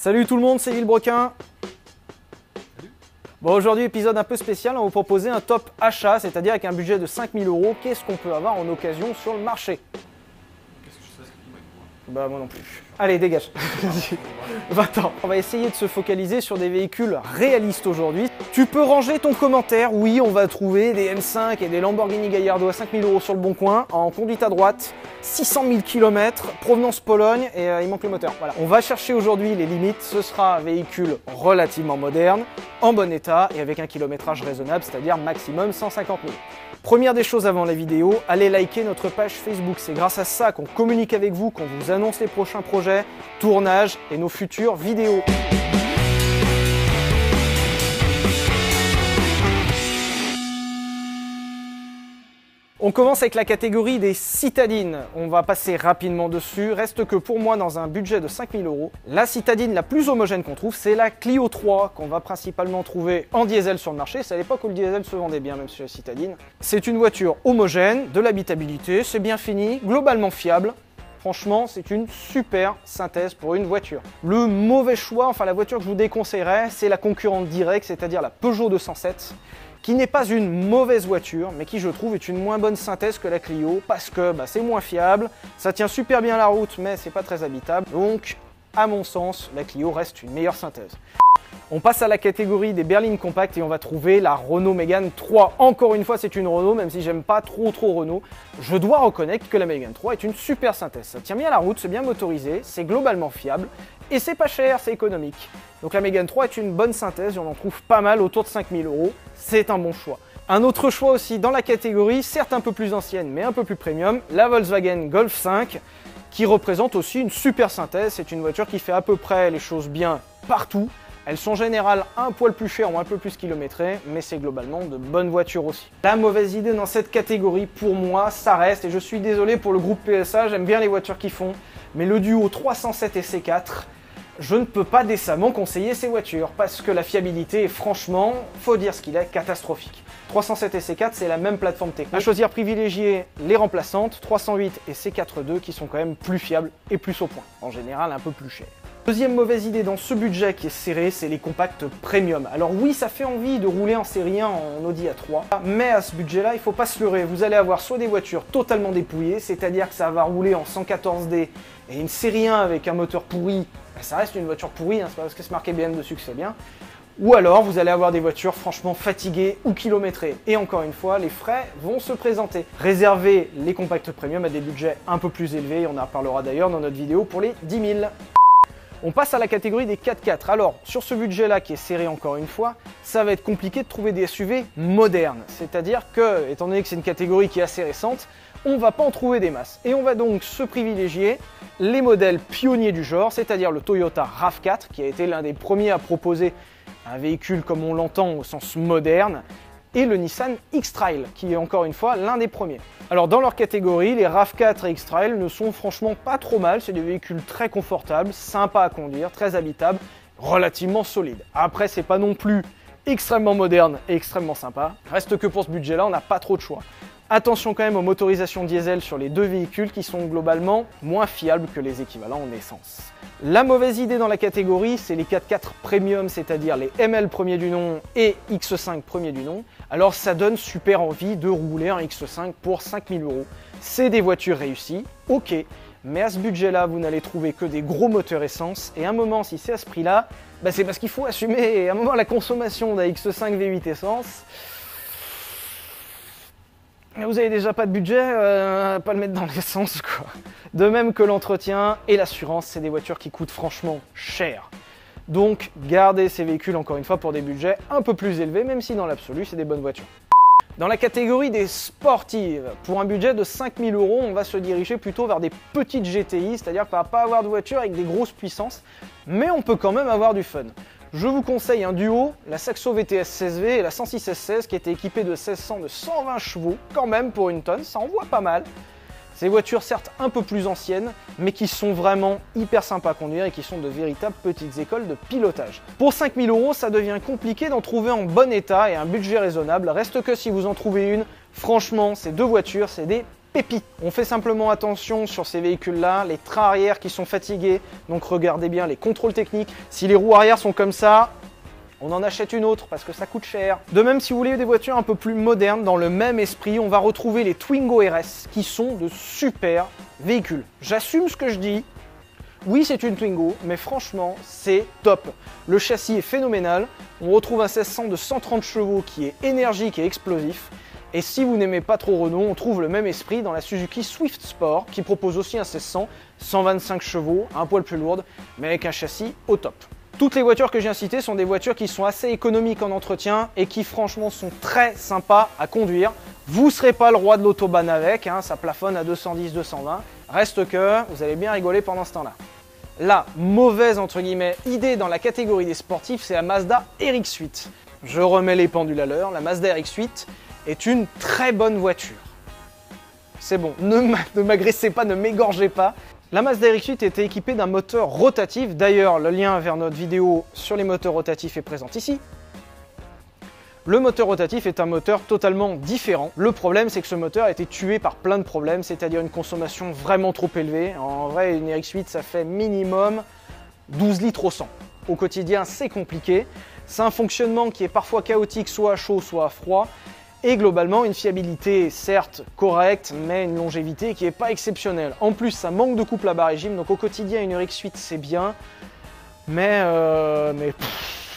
Salut tout le monde, c'est Villebrequin. Bon, aujourd'hui, épisode un peu spécial, on va vous proposer un top achat, c'est-à-dire avec un budget de 5 000 €, qu'est-ce qu'on peut avoir en occasion sur le marché? Qu'est-ce que je fais avec moi? Bah moi non plus. Allez, dégage. Va-t'en. On va essayer de se focaliser sur des véhicules réalistes aujourd'hui. Tu peux ranger ton commentaire. Oui, on va trouver des M5 et des Lamborghini Gallardo à 5 000 € sur le bon coin, en conduite à droite, 600 000 km, provenance Pologne, et il manque le moteur. Voilà. On va chercher aujourd'hui les limites. Ce sera un véhicule relativement moderne, en bon état et avec un kilométrage raisonnable, c'est-à-dire maximum 150 000. Première des choses avant la vidéo, allez liker notre page Facebook. C'est grâce à ça qu'on communique avec vous, qu'on vous annonce les prochains projets, tournages et nos futures vidéos. On commence avec la catégorie des citadines. On va passer rapidement dessus. Reste que pour moi, dans un budget de 5 000 €, la citadine la plus homogène qu'on trouve, c'est la Clio 3, qu'on va principalement trouver en diesel sur le marché. C'est à l'époque où le diesel se vendait bien, même chez la citadine. C'est une voiture homogène, de l'habitabilité, c'est bien fini, globalement fiable. Franchement, c'est une super synthèse pour une voiture. Le mauvais choix, enfin la voiture que je vous déconseillerais, c'est la concurrente directe, c'est-à-dire la Peugeot 207. Qui n'est pas une mauvaise voiture, mais qui je trouve est une moins bonne synthèse que la Clio, parce que c'est moins fiable, ça tient super bien la route, mais c'est pas très habitable, donc à mon sens, la Clio reste une meilleure synthèse. On passe à la catégorie des berlines compactes et on va trouver la Renault Mégane 3. Encore une fois, c'est une Renault, même si j'aime pas trop Renault. Je dois reconnaître que la Mégane 3 est une super synthèse. Ça tient bien la route, c'est bien motorisé, c'est globalement fiable et c'est pas cher, c'est économique. Donc la Mégane 3 est une bonne synthèse et on en trouve pas mal autour de 5 000 €. C'est un bon choix. Un autre choix aussi dans la catégorie, certes un peu plus ancienne mais un peu plus premium, la Volkswagen Golf 5 qui représente aussi une super synthèse. C'est une voiture qui fait à peu près les choses bien partout. Elles sont en général un poil plus chères ou un peu plus kilométrées, mais c'est globalement de bonnes voitures aussi. La mauvaise idée dans cette catégorie, pour moi, ça reste, et je suis désolé pour le groupe PSA, j'aime bien les voitures qui font, mais le duo 307 et C4, je ne peux pas décemment conseiller ces voitures, parce que la fiabilité est franchement, faut dire ce qu'il est, catastrophique. 307 et C4, c'est la même plateforme technique. À choisir, privilégier les remplaçantes, 308 et C4-2, qui sont quand même plus fiables et plus au point. En général, un peu plus cher. Deuxième mauvaise idée dans ce budget qui est serré, c'est les compacts premium. Alors oui, ça fait envie de rouler en série 1 en Audi A3, mais à ce budget-là, il ne faut pas se leurrer. Vous allez avoir soit des voitures totalement dépouillées, c'est-à-dire que ça va rouler en 114D, et une série 1 avec un moteur pourri, ça reste une voiture pourrie, c'est pas parce que c'est marqué BM dessus que c'est bien. Ou alors, vous allez avoir des voitures franchement fatiguées ou kilométrées. Et encore une fois, les frais vont se présenter. Réservez les compacts premium à des budgets un peu plus élevés, on en reparlera d'ailleurs dans notre vidéo pour les 10 000. On passe à la catégorie des 4x4. Alors, sur ce budget-là qui est serré encore une fois, ça va être compliqué de trouver des SUV modernes. C'est-à-dire que, étant donné que c'est une catégorie qui est assez récente, on ne va pas en trouver des masses. Et on va donc se privilégier les modèles pionniers du genre, c'est-à-dire le Toyota RAV4, qui a été l'un des premiers à proposer un véhicule comme on l'entend au sens moderne, et le Nissan X-Trail, qui est encore une fois l'un des premiers. Alors dans leur catégorie, les RAV4 et X-Trail ne sont franchement pas trop mal, c'est des véhicules très confortables, sympas à conduire, très habitables, relativement solides. Après, c'est pas non plus extrêmement moderne et extrêmement sympa, reste que pour ce budget-là, on n'a pas trop de choix. Attention quand même aux motorisations diesel sur les deux véhicules qui sont globalement moins fiables que les équivalents en essence. La mauvaise idée dans la catégorie, c'est les 4x4 premium, c'est-à-dire les ML premier du nom et X5 premier du nom. Alors ça donne super envie de rouler un X5 pour 5 000 €. C'est des voitures réussies, ok, mais à ce budget-là, vous n'allez trouver que des gros moteurs essence. Et à un moment, si c'est à ce prix-là, c'est parce qu'il faut assumer. Et à un moment, la consommation d'un X5 V8 essence, vous avez déjà pas de budget, pas le mettre dans l'essence quoi. De même que l'entretien et l'assurance, c'est des voitures qui coûtent franchement cher. Donc gardez ces véhicules encore une fois pour des budgets un peu plus élevés, même si dans l'absolu c'est des bonnes voitures. Dans la catégorie des sportives, pour un budget de 5 000 €, on va se diriger plutôt vers des petites GTI, c'est-à-dire qu'on ne va pas avoir de voiture avec des grosses puissances, mais on peut quand même avoir du fun. Je vous conseille un duo, la Saxo VTS 16V et la 106 S16 qui était équipée de 1600 de 120 chevaux, quand même pour une tonne, ça envoie pas mal. Ces voitures certes un peu plus anciennes, mais qui sont vraiment hyper sympas à conduire et qui sont de véritables petites écoles de pilotage. Pour 5 000 €, ça devient compliqué d'en trouver en bon état et un budget raisonnable. Reste que si vous en trouvez une, franchement, ces deux voitures, c'est des pépite. On fait simplement attention sur ces véhicules-là, les trains arrière qui sont fatigués, donc regardez bien les contrôles techniques. Si les roues arrière sont comme ça, on en achète une autre parce que ça coûte cher. De même, si vous voulez des voitures un peu plus modernes, dans le même esprit, on va retrouver les Twingo RS qui sont de super véhicules. J'assume ce que je dis. Oui, c'est une Twingo, mais franchement, c'est top. Le châssis est phénoménal. On retrouve un 1600 de 130 chevaux qui est énergique et explosif. Et si vous n'aimez pas trop Renault, on trouve le même esprit dans la Suzuki Swift Sport qui propose aussi un 1600, 125 chevaux, un poil plus lourde, mais avec un châssis au top. Toutes les voitures que j'ai citées sont des voitures qui sont assez économiques en entretien et qui franchement sont très sympas à conduire. Vous ne serez pas le roi de l'autobahn avec, hein, ça plafonne à 210, 220. Reste que vous allez bien rigoler pendant ce temps-là. La mauvaise entre guillemets idée dans la catégorie des sportifs, c'est la Mazda RX-8. Je remets les pendules à l'heure, la Mazda RX-8 est une très bonne voiture. C'est bon, ne m'agressez pas, ne m'égorgez pas. La Mazda RX-8 était équipée d'un moteur rotatif. D'ailleurs, le lien vers notre vidéo sur les moteurs rotatifs est présent ici. Le moteur rotatif est un moteur totalement différent. Le problème, c'est que ce moteur a été tué par plein de problèmes, c'est-à-dire une consommation vraiment trop élevée. En vrai, une RX-8, ça fait minimum 12 litres au 100. Au quotidien, c'est compliqué. C'est un fonctionnement qui est parfois chaotique, soit à chaud, soit à froid. Et globalement, une fiabilité certes correcte, mais une longévité qui n'est pas exceptionnelle. En plus, ça manque de couple à bas régime, donc au quotidien, une RX-8 c'est bien, mais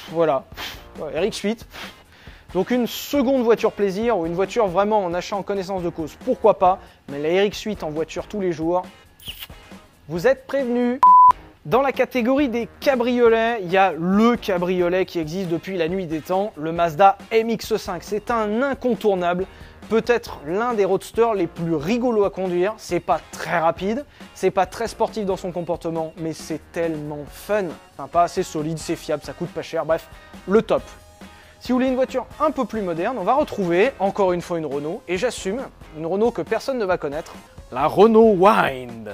voilà, RX-8. Donc une seconde voiture plaisir ou une voiture vraiment en achat en connaissance de cause, pourquoi pas, mais la RX-8 en voiture tous les jours, vous êtes prévenus. Dans la catégorie des cabriolets, il y a le cabriolet qui existe depuis la nuit des temps, le Mazda MX-5. C'est un incontournable, peut-être l'un des roadsters les plus rigolos à conduire. C'est pas très rapide, c'est pas très sportif dans son comportement, mais c'est tellement fun. Sympa, c'est solide, c'est fiable, ça coûte pas cher, bref, le top. Si vous voulez une voiture un peu plus moderne, on va retrouver encore une fois une Renault, et j'assume, une Renault que personne ne va connaître, la Renault Wind.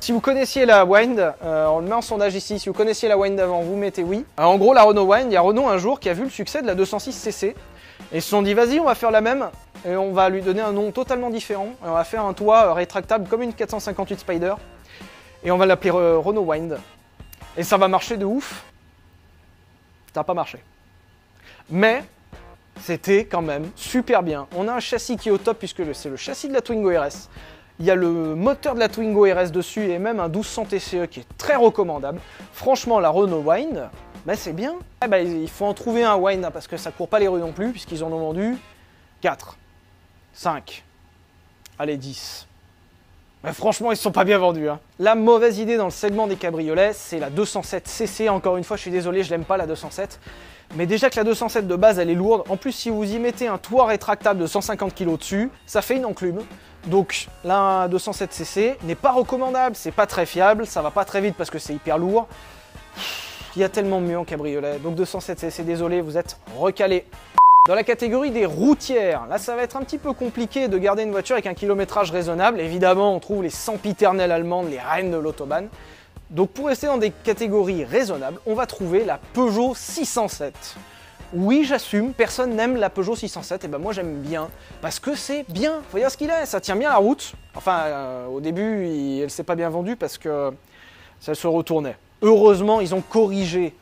Si vous connaissiez la Wind, on le met en sondage ici, si vous connaissiez la Wind d'avant, vous mettez oui. En gros, la Renault Wind, il y a Renault un jour qui a vu le succès de la 206cc, et ils se sont dit vas-y, on va faire la même, et on va lui donner un nom totalement différent, et on va faire un toit rétractable comme une 458 Spider, et on va l'appeler Renault Wind. Et ça va marcher de ouf. Ça n'a pas marché. Mais c'était quand même super bien. On a un châssis qui est au top puisque c'est le châssis de la Twingo RS. Il y a le moteur de la Twingo RS dessus et même un 1200 TCE qui est très recommandable. Franchement, la Renault Wind, bah c'est bien. Il faut en trouver un Wind hein, parce que ça court pas les rues non plus puisqu'ils en ont vendu 4, 5, allez 10. Mais franchement, ils ne sont pas bien vendus. Hein. La mauvaise idée dans le segment des cabriolets, c'est la 207cc. Encore une fois, je suis désolé, je l'aime pas la 207. Mais déjà que la 207 de base, elle est lourde. En plus, si vous y mettez un toit rétractable de 150 kg dessus, ça fait une enclume. Donc la 207cc n'est pas recommandable, c'est pas très fiable, ça va pas très vite parce que c'est hyper lourd. Il y a tellement mieux en cabriolet. Donc 207cc, désolé, vous êtes recalé. Dans la catégorie des routières, là ça va être un petit peu compliqué de garder une voiture avec un kilométrage raisonnable. Évidemment, on trouve les sempiternelles allemandes, les reines de l'autobahn. Donc pour rester dans des catégories raisonnables, on va trouver la Peugeot 607. Oui, j'assume, personne n'aime la Peugeot 607, et ben moi j'aime bien, parce que c'est bien, faut dire ce qu'il est, ça tient bien la route. Enfin, au début, elle s'est pas bien vendue parce que ça se retournait. Heureusement, ils ont corrigé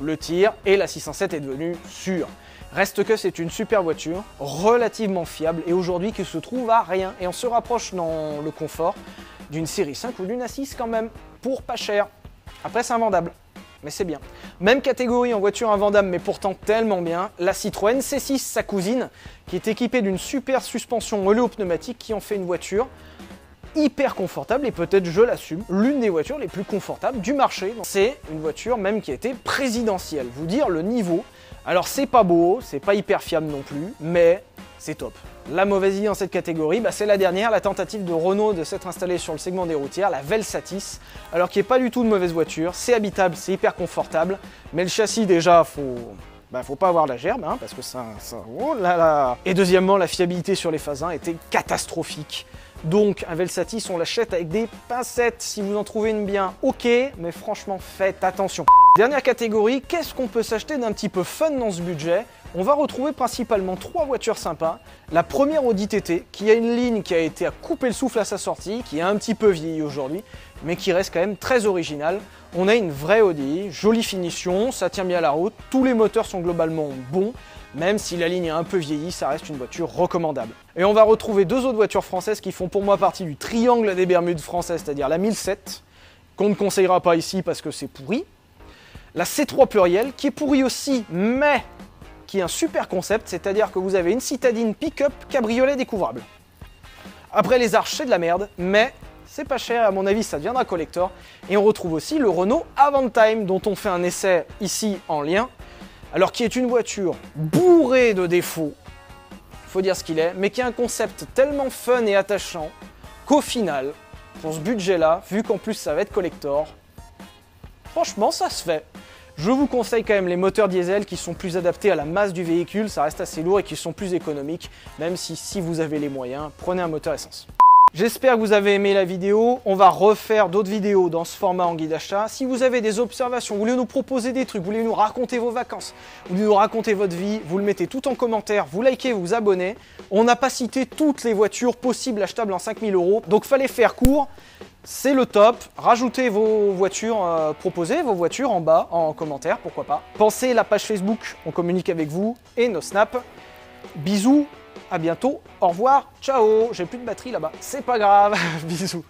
le tir, et la 607 est devenue sûre. Reste que c'est une super voiture, relativement fiable, et aujourd'hui qui se trouve à rien, et on se rapproche dans le confort d'une série 5 ou d'une A6 quand même, pour pas cher. Après c'est invendable, mais c'est bien. Même catégorie en voiture invendable, mais pourtant tellement bien, la Citroën C6, sa cousine, qui est équipée d'une super suspension oléopneumatique qui en fait une voiture hyper confortable, et peut-être, je l'assume, l'une des voitures les plus confortables du marché. C'est une voiture même qui a été présidentielle, vous dire le niveau. Alors c'est pas beau, c'est pas hyper fiable non plus, mais c'est top. La mauvaise idée dans cette catégorie, c'est la dernière, la tentative de Renault de s'être installée sur le segment des routières, la Velsatis, alors qui n'est pas du tout une mauvaise voiture, c'est habitable, c'est hyper confortable, mais le châssis déjà, faut pas avoir la gerbe, hein, parce que ça, oh là là. Et deuxièmement, la fiabilité sur les phases 1 était catastrophique. Donc un Velsatis, on l'achète avec des pincettes. Si vous en trouvez une bien, ok, mais franchement, faites attention. Dernière catégorie, qu'est-ce qu'on peut s'acheter d'un petit peu fun dans ce budget? on va retrouver principalement 3 voitures sympas. La première Audi TT, qui a une ligne qui a été à couper le souffle à sa sortie, qui est un petit peu vieillie aujourd'hui, mais qui reste quand même très originale. On a une vraie Audi, jolie finition, ça tient bien la route, tous les moteurs sont globalement bons, même si la ligne est un peu vieillie, ça reste une voiture recommandable. Et on va retrouver 2 autres voitures françaises qui font pour moi partie du triangle des Bermudes françaises, c'est-à-dire la 1007, qu'on ne conseillera pas ici parce que c'est pourri, la C3 pluriel, qui est pourrie aussi, mais qui est un super concept, c'est-à-dire que vous avez une citadine pick-up cabriolet découvrable. Après les arches, c'est de la merde, mais c'est pas cher, à mon avis ça deviendra collector. Et on retrouve aussi le Renault Avantime, dont on fait un essai ici en lien, alors qui est une voiture bourrée de défauts, faut dire ce qu'il est, mais qui a un concept tellement fun et attachant qu'au final, pour ce budget-là, vu qu'en plus ça va être collector, franchement ça se fait. Je vous conseille quand même les moteurs diesel qui sont plus adaptés à la masse du véhicule, ça reste assez lourd et qui sont plus économiques, même si vous avez les moyens, prenez un moteur essence. J'espère que vous avez aimé la vidéo, on va refaire d'autres vidéos dans ce format en guide achat. Si vous avez des observations, vous voulez nous proposer des trucs, vous voulez nous raconter vos vacances, vous voulez nous raconter votre vie, vous le mettez tout en commentaire, vous likez, vous abonnez. On n'a pas cité toutes les voitures possibles achetables en 5 000 €, donc fallait faire court. C'est le top, rajoutez vos voitures proposées, vos voitures en bas, en commentaire, pourquoi pas. Pensez la page Facebook, on communique avec vous, et nos snaps. Bisous, à bientôt, au revoir, ciao, j'ai plus de batterie là-bas, c'est pas grave, bisous.